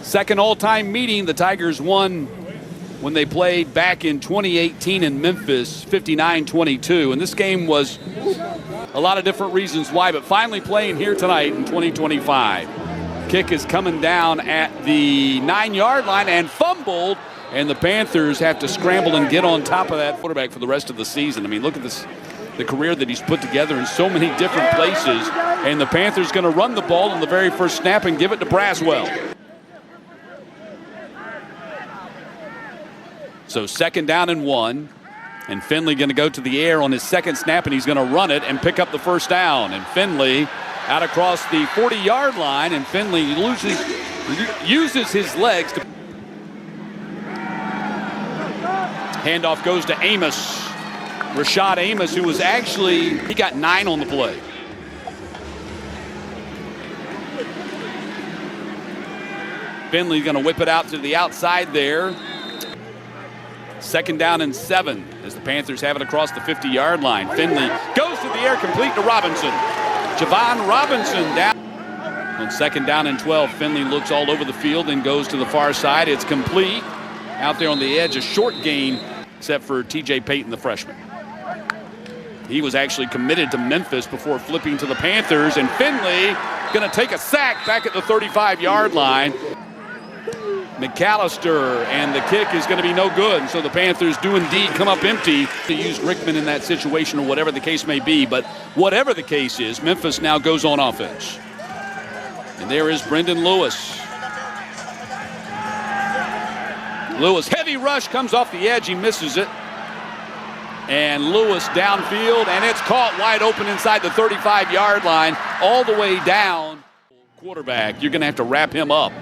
Second all-time meeting. The Tigers won when they played back in 2018 in Memphis, 59-22. And this game was a lot of different reasons why, but finally playing here tonight in 2025. Kick is coming down at the 9-yard line and fumbled, and the Panthers have to scramble and get on top of that quarterback for the rest of the season. I mean, look at this, the career that he's put together in so many different places, and the Panthers going to run the ball on the very first snap and give it to Braswell. So 2nd down and 1, and Finley going to go to the air on his second snap, and he's going to run it and pick up the first down. And Finley out across the 40-yard line, and Finley uses his legs to. Handoff goes to Amos. Rashad Amos, who was actually, he got 9 on the play. Finley's going to whip it out to the outside there. 2nd down and 7 as the Panthers have it across the 50-yard line. Finley goes to the air, complete to Robinson. Javon Robinson down. On 2nd down and 12, Finley looks all over the field and goes to the far side. It's complete. Out there on the edge, a short gain, except for T.J. Payton, the freshman. He was actually committed to Memphis before flipping to the Panthers, and Finley going to take a sack back at the 35-yard line. McAllister, and the kick is going to be no good. So the Panthers do indeed come up empty. To use Rickman in that situation or whatever the case may be. But whatever the case is, Memphis now goes on offense. And there is Brendan Lewis. Lewis, heavy rush, comes off the edge. He misses it. And Lewis downfield, and it's caught wide open inside the 35-yard line, all the way down. Quarterback, you're going to have to wrap him up.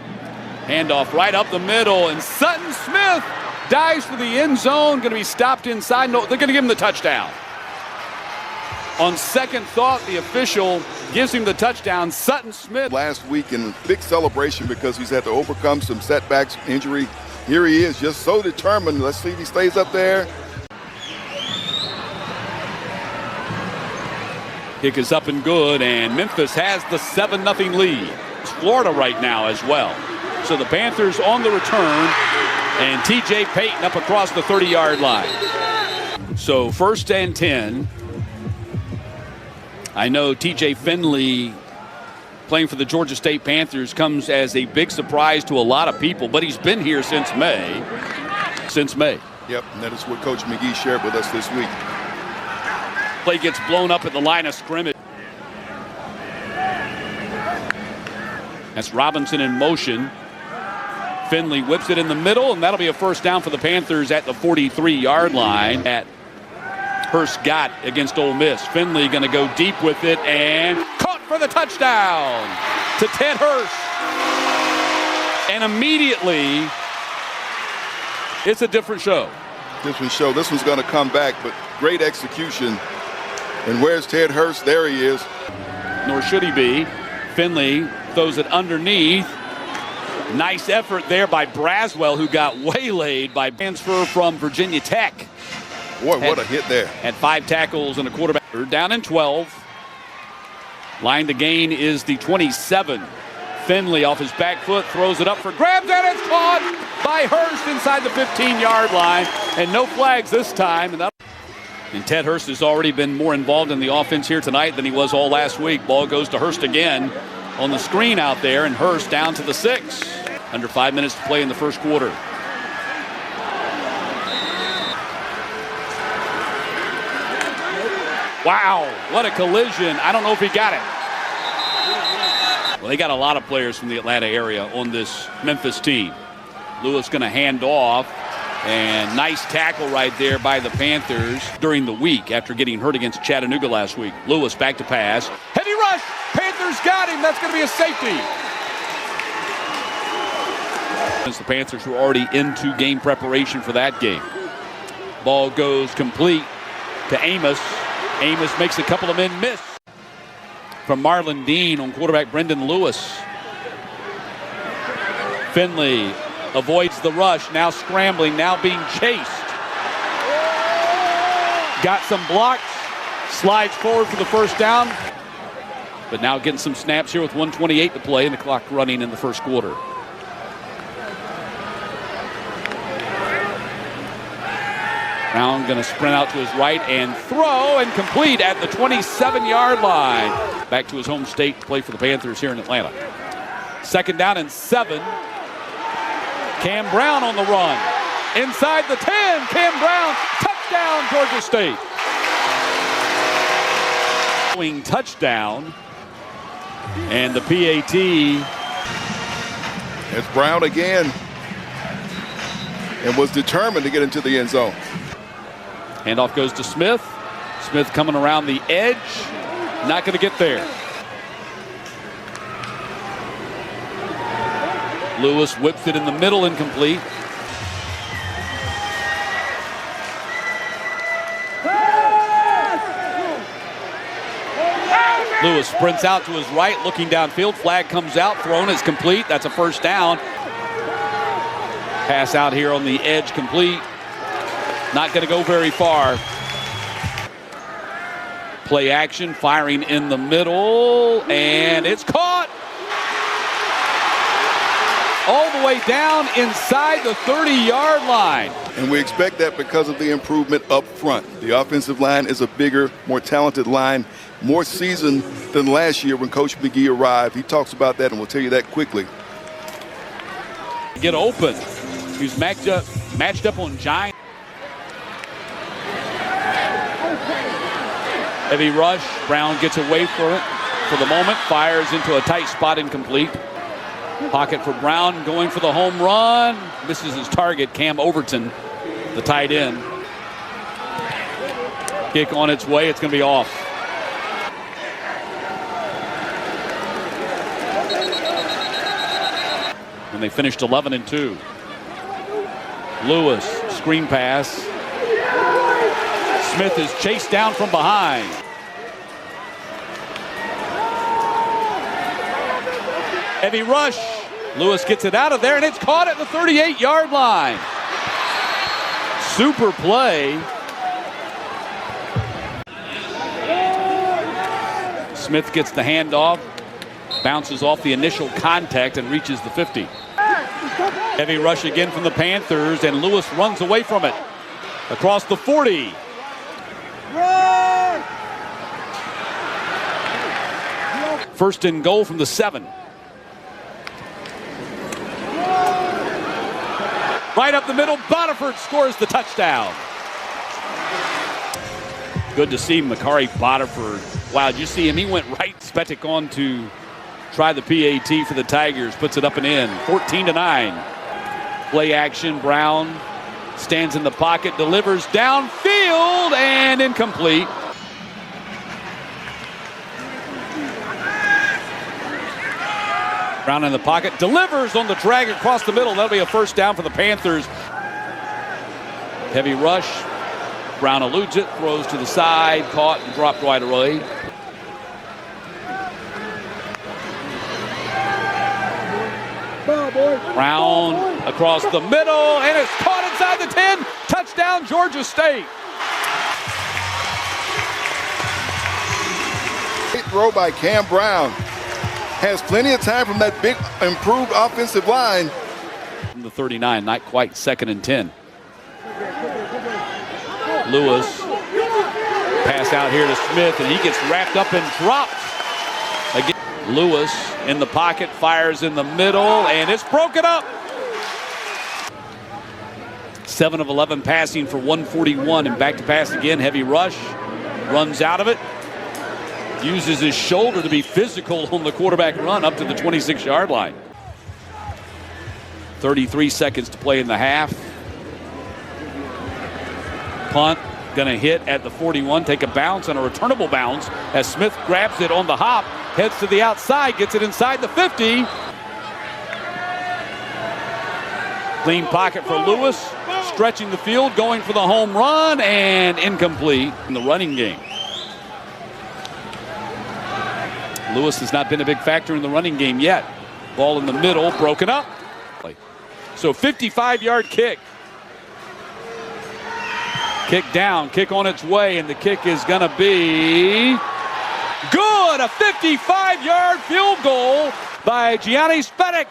Handoff right up the middle, and Sutton Smith dives for the end zone. Going to be stopped inside. No, they're going to give him the touchdown. On second thought, the official gives him the touchdown. Sutton Smith. Last week in big celebration because he's had to overcome some setbacks, injury. Here he is, just so determined. Let's see if he stays up there. Kick is up and good, and Memphis has the 7-0 lead. It's Florida right now as well. So the Panthers on the return, and T.J. Payton up across the 30-yard line. So 1st and 10. I know T.J. Finley, playing for the Georgia State Panthers, comes as a big surprise to a lot of people, but he's been here since May. Yep, and that is what Coach McGee shared with us this week. Play gets blown up at the line of scrimmage. That's Robinson in motion. Finley whips it in the middle, and that'll be a first down for the Panthers at the 43-yard line that Hurst got against Ole Miss. Finley going to go deep with it, and caught for the touchdown to Ted Hurst. And immediately, it's a different show. This one's going to come back, but great execution. And where's Ted Hurst? There he is. Nor should he be. Finley throws it underneath. Nice effort there by Braswell, who got waylaid by transfer from Virginia Tech. Boy, what a hit there. Had 5 tackles and a quarterback. They're down in 12. Line to gain is the 27. Finley off his back foot, throws it up for grabs, and it's caught by Hurst inside the 15-yard line. And no flags this time. And Ted Hurst has already been more involved in the offense here tonight than he was all last week. Ball goes to Hurst again on the screen out there, and Hurst down to the 6. Under 5 minutes to play in the first quarter. Wow, what a collision. I don't know if he got it. Well, they got a lot of players from the Atlanta area on this Memphis team. Lewis going to hand off. And nice tackle right there by the Panthers during the week after getting hurt against Chattanooga last week. Lewis back to pass. Heavy rush. Panthers got him. That's going to be a safety. Since the Panthers were already into game preparation for that game. Ball goes complete to Amos. Amos makes a couple of men miss. From Marlon Dean on quarterback Brendan Lewis. Finley avoids the rush, now scrambling, now being chased. Got some blocks, slides forward for the first down, but now getting some snaps here with 1:28 to play and the clock running in the first quarter. Brown going to sprint out to his right and throw and complete at the 27-yard line. Back to his home state to play for the Panthers here in Atlanta. 2nd down and 7. Cam Brown on the run. Inside the 10, Cam Brown, touchdown, Georgia State. Touchdown, and the PAT. It's Brown again, and was determined to get into the end zone. Handoff goes to Smith. Smith coming around the edge, not going to get there. Lewis whips it in the middle, incomplete. Lewis sprints out to his right, looking downfield. Flag comes out, thrown is complete. That's a 1st down. Pass out here on the edge, complete. Not going to go very far. Play action, firing in the middle, and it's caught. All the way down inside the 30-yard line. And we expect that because of the improvement up front. The offensive line is a bigger, more talented line, more seasoned than last year when Coach McGee arrived. He talks about that, and we'll tell you that quickly. Get open. He's matched up on Giant. Heavy rush. Brown gets away from it for the moment. Fires into a tight spot, incomplete. Pocket for Brown, going for the home run. Misses his target, Cam Overton, the tight end. Kick on its way, it's going to be off. And they finished 11-2. Lewis, screen pass. Smith is chased down from behind. Heavy rush. Lewis gets it out of there, and it's caught at the 38-yard line. Super play. Smith gets the handoff, bounces off the initial contact, and reaches the 50. Heavy rush again from the Panthers, and Lewis runs away from it. Across the 40. Run! 1st and goal from the 7. Right up the middle, Bodiford scores the touchdown. Good to see Makari Bodiford. Wow, did you see him? He went right Spetic on to try the PAT for the Tigers. Puts it up and in, 14-9. Play action, Brown stands in the pocket, delivers downfield, and incomplete. Brown in the pocket, delivers on the drag across the middle. That'll be a 1st down for the Panthers. Heavy rush. Brown eludes it, throws to the side, caught and dropped right away. Brown across the middle, and it's caught inside the 10. Touchdown, Georgia State. Great throw by Cam Brown. Has plenty of time from that big improved offensive line. From the 39, not quite 2nd and 10. Lewis, pass out here to Smith, and he gets wrapped up and dropped. Again, Lewis in the pocket, fires in the middle, and it's broken up. 7 of 11 passing for 141, and back to pass again. Heavy rush, runs out of it. Uses his shoulder to be physical on the quarterback run up to the 26-yard line. 33 seconds to play in the half. Punt, gonna hit at the 41, take a bounce and a returnable bounce as Smith grabs it on the hop, heads to the outside, gets it inside the 50. Clean pocket for Lewis, stretching the field, going for the home run, and incomplete in the running game. Lewis has not been a big factor in the running game yet. Ball in the middle, broken up. So 55-yard kick. Kick down, kick on its way, and the kick is going to be good. A 55-yard field goal by Gianni Spetic.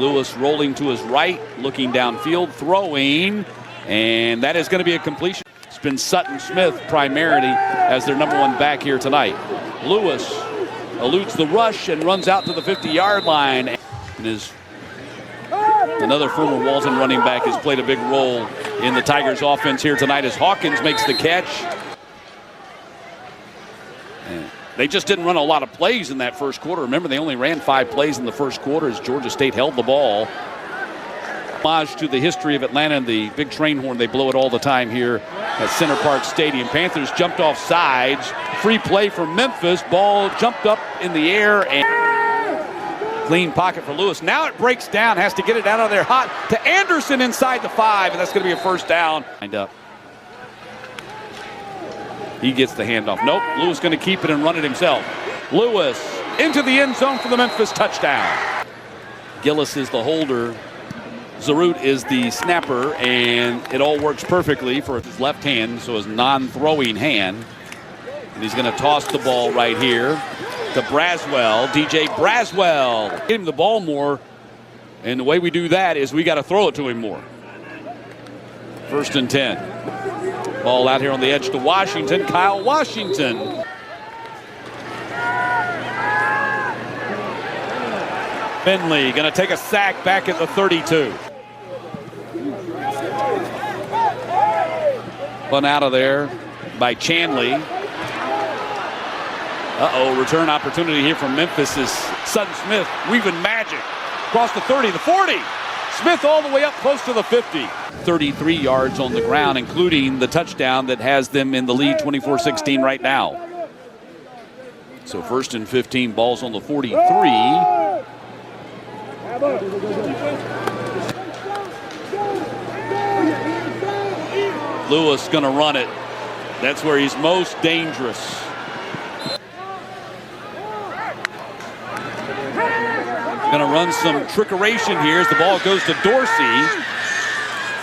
Lewis rolling to his right, looking downfield, throwing, and that is going to be a completion. It's been Sutton Smith primarily as their number one back here tonight. Lewis eludes the rush and runs out to the 50-yard line. And another former Walton running back has played a big role in the Tigers offense here tonight as Hawkins makes the catch. And they just didn't run a lot of plays in that first quarter. Remember, they only ran 5 plays in the first quarter as Georgia State held the ball. Homage to the history of Atlanta and the big train horn. They blow it all the time here at Center Park Stadium. Panthers jumped off sides. Free play for Memphis. Ball jumped up in the air and clean pocket for Lewis. Now it breaks down. Has to get it out of there hot to Anderson inside the 5, and that's going to be a first down. Lined up. He gets the handoff. Nope. Lewis going to keep it and run it himself. Lewis into the end zone for the Memphis touchdown. Gillis is the holder. Zarut is the snapper, and it all works perfectly for his left hand, so his non-throwing hand. And he's going to toss the ball right here to Braswell. DJ Braswell. Get him the ball more, and the way we do that is we got to throw it to him more. 1st and 10. Ball out here on the edge to Washington. Kyle Washington. Finley going to take a sack back at the 32. Spun out of there by Chanley. Return opportunity here from Memphis is Sutton Smith weaving magic across the 30, the 40. Smith all the way up close to the 50. 33 yards on the ground, including the touchdown that has them in the lead 24-16 right now. So 1st and 15, balls on the 43. Lewis going to run it. That's where he's most dangerous. Going to run some trickeration here as the ball goes to Dorsey.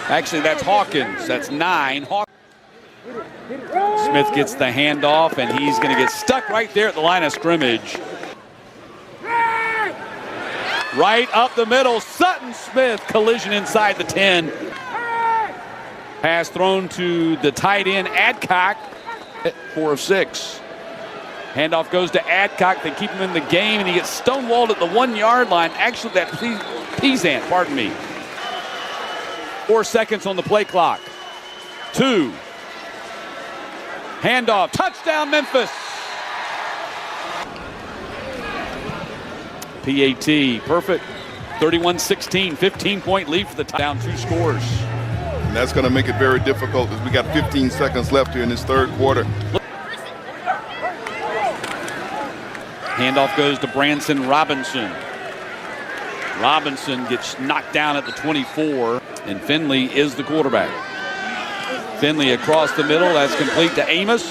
Actually, that's Hawkins. That's 9. Smith gets the handoff, and he's going to get stuck right there at the line of scrimmage. Right up the middle, Sutton Smith, collision inside the 10. Pass thrown to the tight end, Adcock, 4 of 6. Handoff goes to Adcock. They keep him in the game, and he gets stonewalled at the 1-yard line. Actually, that Peasant, pardon me. 4 seconds on the play clock. 2. Handoff, touchdown Memphis. PAT, perfect. 31-16, 15-point lead for the down 2 scores. And that's going to make it very difficult as we got 15 seconds left here in this 3rd quarter. Handoff goes to Branson Robinson. Robinson gets knocked down at the 24, and Finley is the quarterback. Finley across the middle, that's complete to Amos.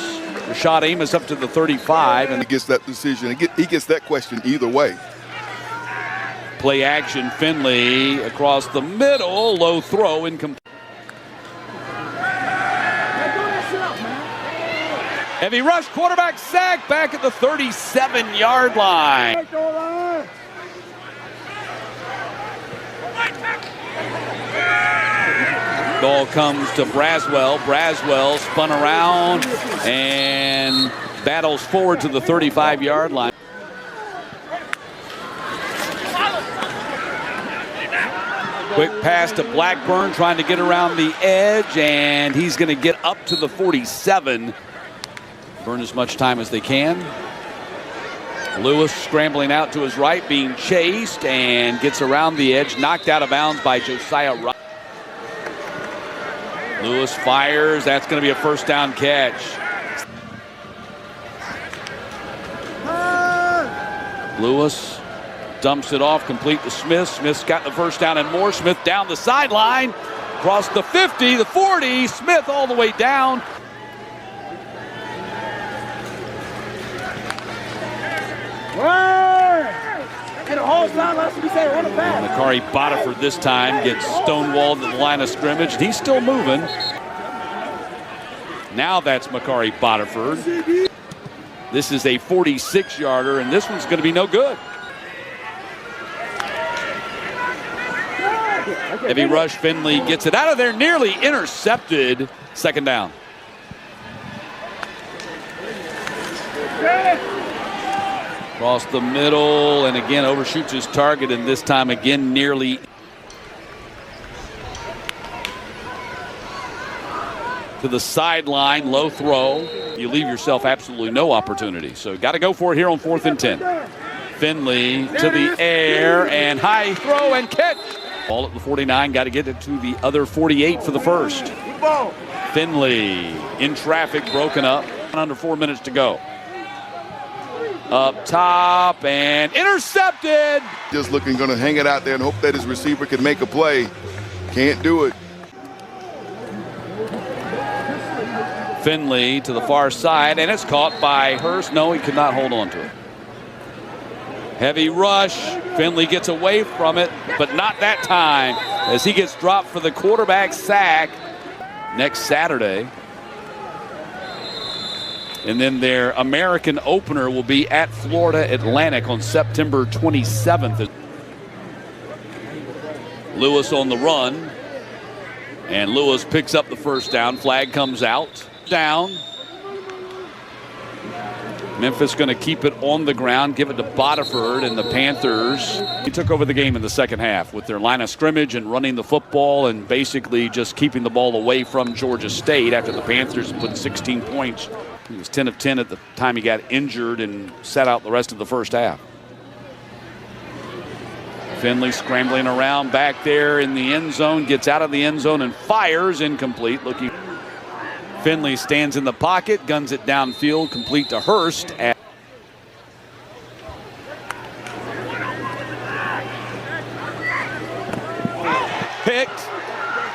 Rashad Amos up to the 35. And he gets that decision. He gets that question either way. Play action, Finley across the middle, low throw, incomplete. Heavy rush, quarterback sack back at the 37-yard line. Ball comes to Braswell. Braswell spun around and battles forward to the 35-yard line. Quick pass to Blackburn, trying to get around the edge, and he's going to get up to the 47. Burn as much time as they can. Lewis scrambling out to his right, being chased, and gets around the edge, knocked out of bounds by Josiah Wright. Lewis fires. That's going to be a first down catch. Lewis dumps it off, complete to Smith. Smith's got the first down and more. Smith down the sideline, across the 50, the 40. Smith all the way down. Makari Botiford this time gets stonewalled at the line of scrimmage. He's still moving. Now that's Makari Botiford. This is a 46-yarder, and this one's going to be no good. Heavy rush. Finley gets it out of there, nearly intercepted. Second down. Across the middle, and again overshoots his target, and this time again nearly. To the sideline, low throw. You leave yourself absolutely no opportunity. So got to go for it here on 4th and 10. Finley to the air, and high throw and catch. Ball at the 49, got to get it to the other 48 for the first. Finley in traffic, broken up. Under 4 minutes to go. Up top and intercepted. Just looking, going to hang it out there and hope that his receiver can make a play. Can't do it. Finley to the far side, and it's caught by Hurst. No, he could not hold on to it. Heavy rush. Finley gets away from it, but not that time as he gets dropped for the quarterback sack next Saturday. And then their American opener will be at Florida Atlantic on September 27th. Lewis on the run. And Lewis picks up the first down. Flag comes out. Down. Memphis going to keep it on the ground, give it to Bodiford and the Panthers. He took over the game in the second half with their line of scrimmage and running the football and basically just keeping the ball away from Georgia State after the Panthers put 16 points. He was 10 of 10 at the time he got injured and sat out the rest of the first half. Finley scrambling around back there in the end zone, gets out of the end zone and fires incomplete. Looking. Finley stands in the pocket, guns it downfield, complete to Hurst. Picked,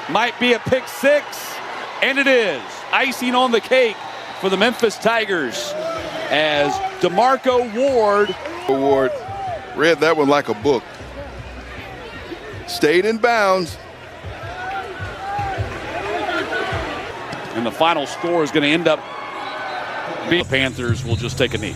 might be a pick six, and it is. Icing on the cake for the Memphis Tigers as DeMarco Ward read that one like a book. Stayed in bounds. And the final score is going to end up being the Panthers will just take a knee.